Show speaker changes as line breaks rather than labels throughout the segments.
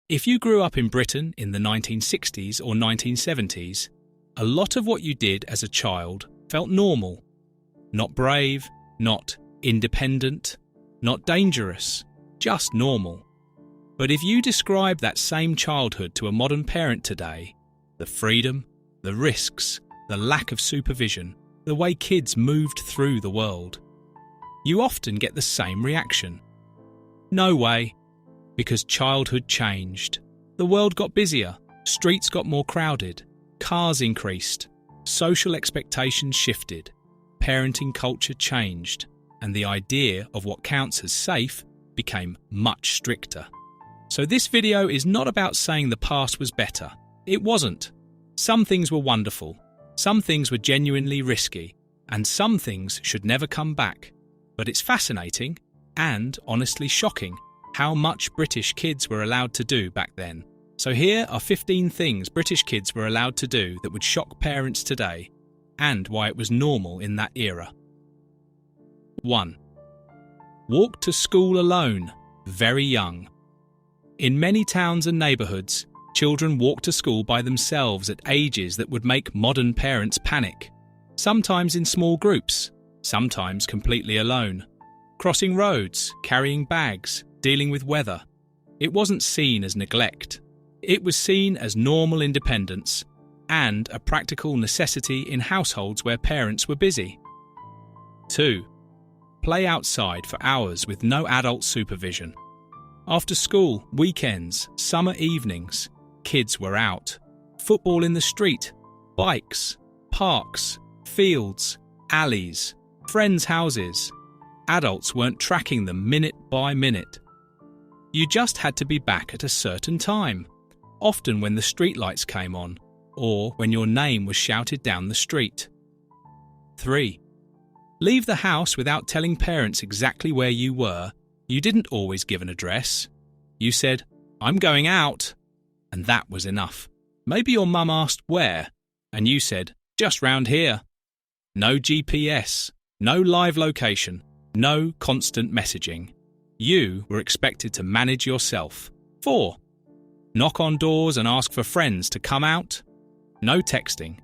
If you grew up in Britain in the 1960s or 1970s, a lot of what you did as a child felt normal. Not brave, not independent, not dangerous, just normal. But if you describe that same childhood to a modern parent today, the freedom, the risks, the lack of supervision, the way kids moved through the world, you often get the same reaction. No way, because childhood changed. The world got busier, streets got more crowded, cars increased, social expectations shifted, parenting culture changed, and the idea of what counts as safe became much stricter. So this video is not about saying the past was better. It wasn't. Some things were wonderful, some things were genuinely risky, and some things should never come back. But it's fascinating, and honestly shocking, how much British kids were allowed to do back then. So here are 15 things British kids were allowed to do that would shock parents today, and why it was normal in that era. 1. Walk to school alone, very young. In many towns and neighbourhoods, children walked to school by themselves at ages that would make modern parents panic. Sometimes in small groups, sometimes completely alone. Crossing roads, carrying bags, dealing with weather. It wasn't seen as neglect. It was seen as normal independence and a practical necessity in households where parents were busy. 2. Play outside for hours with no adult supervision. After school, weekends, summer evenings, kids were out. Football in the street, bikes, parks, fields, alleys, friends' houses. Adults weren't tracking them minute by minute. You just had to be back at a certain time, often when the streetlights came on, or when your name was shouted down the street. 3. Leave the house without telling parents exactly where you were. You didn't always give an address. You said, "I'm going out," and that was enough. Maybe your mum asked where, and you said, "Just round here." No GPS, no live location, no constant messaging. You were expected to manage yourself. 4. Knock on doors and ask for friends to come out. No texting.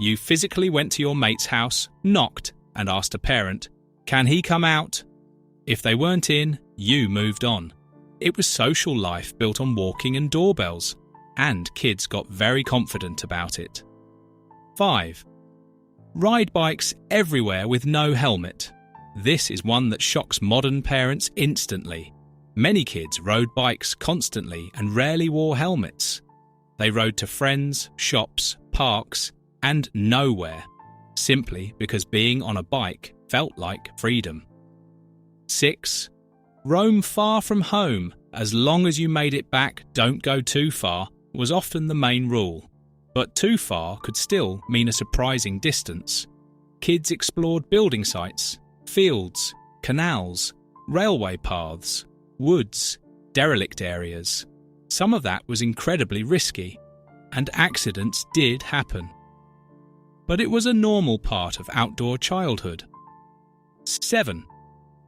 You physically went to your mate's house, knocked, and asked a parent, "Can he come out?" If they weren't in, you moved on. It was social life built on walking and doorbells, and kids got very confident about it. 5. Ride bikes everywhere with no helmet. This is one that shocks modern parents instantly. Many kids rode bikes constantly and rarely wore helmets. They rode to friends, shops, parks, and nowhere, simply because being on a bike felt like freedom. 6. Roam far from home, as long as you made it back, don't go too far, was often the main rule. But too far could still mean a surprising distance. Kids explored building sites, fields, canals, railway paths, woods, derelict areas. Some of that was incredibly risky, and accidents did happen. But it was a normal part of outdoor childhood. 7.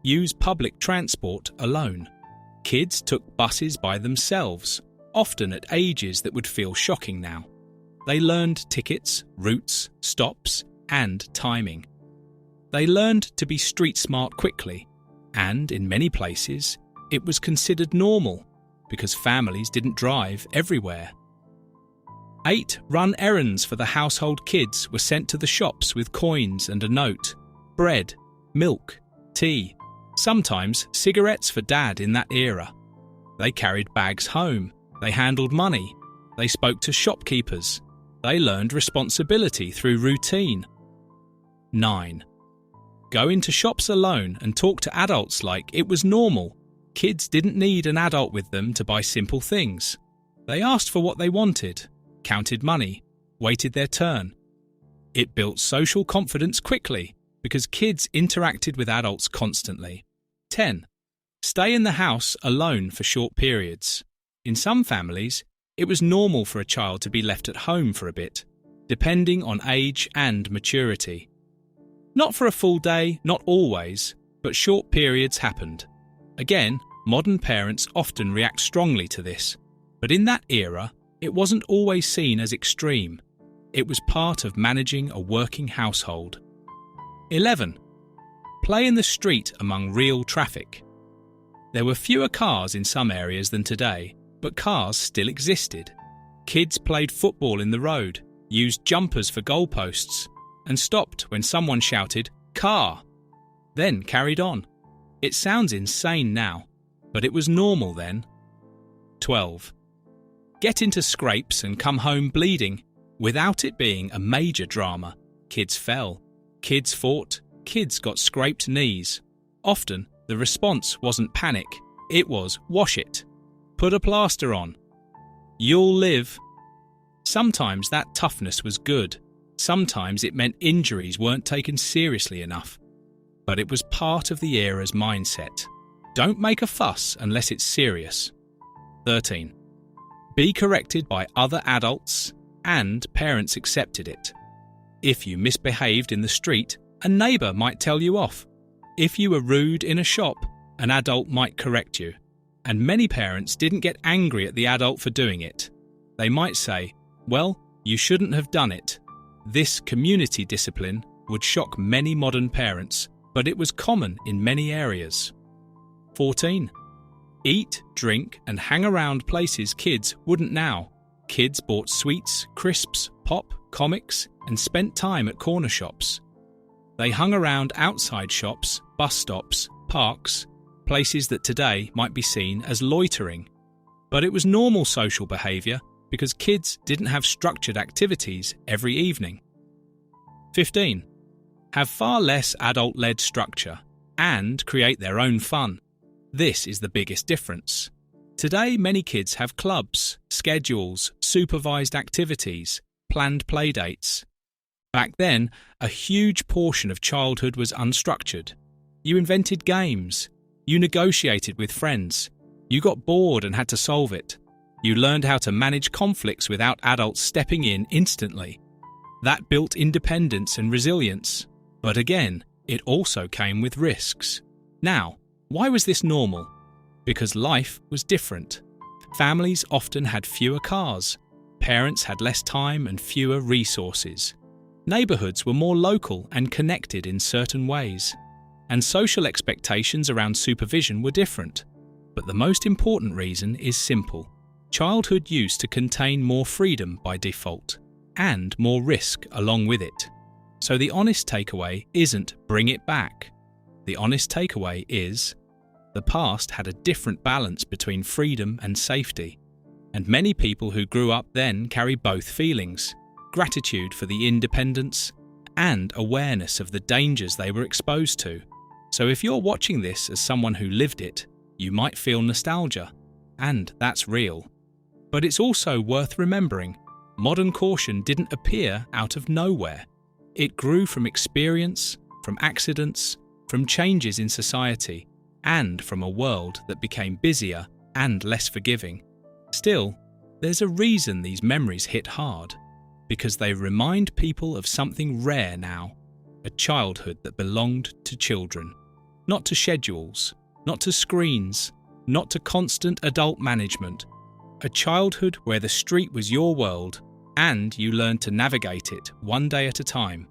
Use public transport alone. Kids took buses by themselves, often at ages that would feel shocking now. They learned tickets, routes, stops, and timing. They learned to be street smart quickly, and in many places, it was considered normal because families didn't drive everywhere. 8. Run errands for the household. Kids were sent to the shops with coins and a note. Bread, milk, tea, sometimes cigarettes for dad in that era. They carried bags home. They handled money. They spoke to shopkeepers. They learned responsibility through routine. 9. Go into shops alone and talk to adults like it was normal. Kids didn't need an adult with them to buy simple things. They asked for what they wanted, counted money, waited their turn. It built social confidence quickly because kids interacted with adults constantly. 10. Stay in the house alone for short periods. In some families, it was normal for a child to be left at home for a bit, depending on age and maturity. Not for a full day, not always, but short periods happened. Again, modern parents often react strongly to this. But in that era, it wasn't always seen as extreme. It was part of managing a working household. 11. Play in the street among real traffic. There were fewer cars in some areas than today, but cars still existed. Kids played football in the road, used jumpers for goalposts, and stopped when someone shouted, "Car!" Then carried on. It sounds insane now, but it was normal then. 12. Get into scrapes and come home bleeding, without it being a major drama. Kids fell, kids fought, kids got scraped knees. Often, the response wasn't panic, it was wash it. Put a plaster on. You'll live. Sometimes that toughness was good. Sometimes it meant injuries weren't taken seriously enough. But it was part of the era's mindset. Don't make a fuss unless it's serious. 13. Be corrected by other adults, and parents accepted it. If you misbehaved in the street, a neighbour might tell you off. If you were rude in a shop, an adult might correct you. And many parents didn't get angry at the adult for doing it. They might say, "Well, you shouldn't have done it." This community discipline would shock many modern parents, but it was common in many areas. 14. Eat, drink, and hang around places kids wouldn't now. Kids bought sweets, crisps, pop, comics, and spent time at corner shops. They hung around outside shops, bus stops, parks, places that today might be seen as loitering. But it was normal social behaviour because kids didn't have structured activities every evening. 15. Have far less adult-led structure and create their own fun. This is the biggest difference. Today, many kids have clubs, schedules, supervised activities, planned playdates. Back then, a huge portion of childhood was unstructured. You invented games. You negotiated with friends. You got bored and had to solve it. You learned how to manage conflicts without adults stepping in instantly. That built independence and resilience. But again, it also came with risks. Now, why was this normal? Because life was different. Families often had fewer cars. Parents had less time and fewer resources. Neighbourhoods were more local and connected in certain ways. And social expectations around supervision were different. But the most important reason is simple. Childhood used to contain more freedom by default, and more risk along with it. So the honest takeaway isn't bring it back. The honest takeaway is the past had a different balance between freedom and safety. And many people who grew up then carry both feelings: gratitude for the independence and awareness of the dangers they were exposed to. So if you're watching this as someone who lived it, you might feel nostalgia, and that's real. But it's also worth remembering, modern caution didn't appear out of nowhere. It grew from experience, from accidents, from changes in society, and from a world that became busier and less forgiving. Still, there's a reason these memories hit hard, because they remind people of something rare now, a childhood that belonged to children, not to schedules, not to screens, not to constant adult management, a childhood where the street was your world and you learned to navigate it one day at a time.